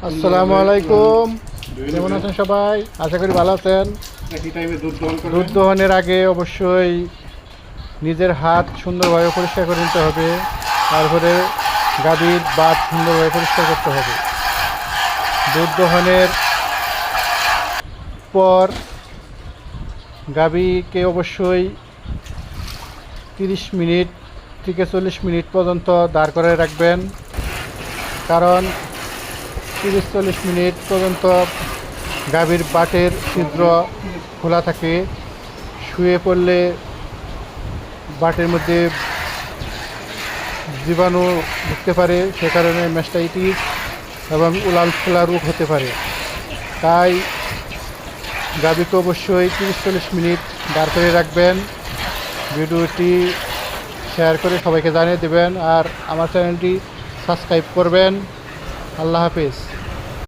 আসসালামু আলাইকুম। কেমন আছেন সবাই? আশা করি ভালো আছেন। দুধ দহনের আগে অবশ্যই নিজের হাত সুন্দরভাবে পরিষ্কার করে নিতে হবে। তারপরে গাভীর বাত সুন্দরভাবে পরিষ্কার করতে হবে। দুধ দহনের পর গাভীকে অবশ্যই 30 মিনিট থেকে 40 মিনিট পর্যন্ত দাঁড় করে রাখবেন, কারণ 30-40 মিনিট পর্যন্ত গাভীর বাটের ছিদ্র খোলা থাকে। শুয়ে পড়লে বাটের মধ্যে জীবাণু ঢুকতে পারে, সে কারণে ম্যাস্টাইটিস এবং উলাল ফোলা রোগ হতে পারে। তাই গাভীকে অবশ্যই 30-40 মিনিট দাঁড় করে রাখবেন। ভিডিওটি শেয়ার করে সবাইকে জানিয়ে দেবেন আর আমার চ্যানেলটি সাবস্ক্রাইব করবেন। আল্লাহ হাফেজ।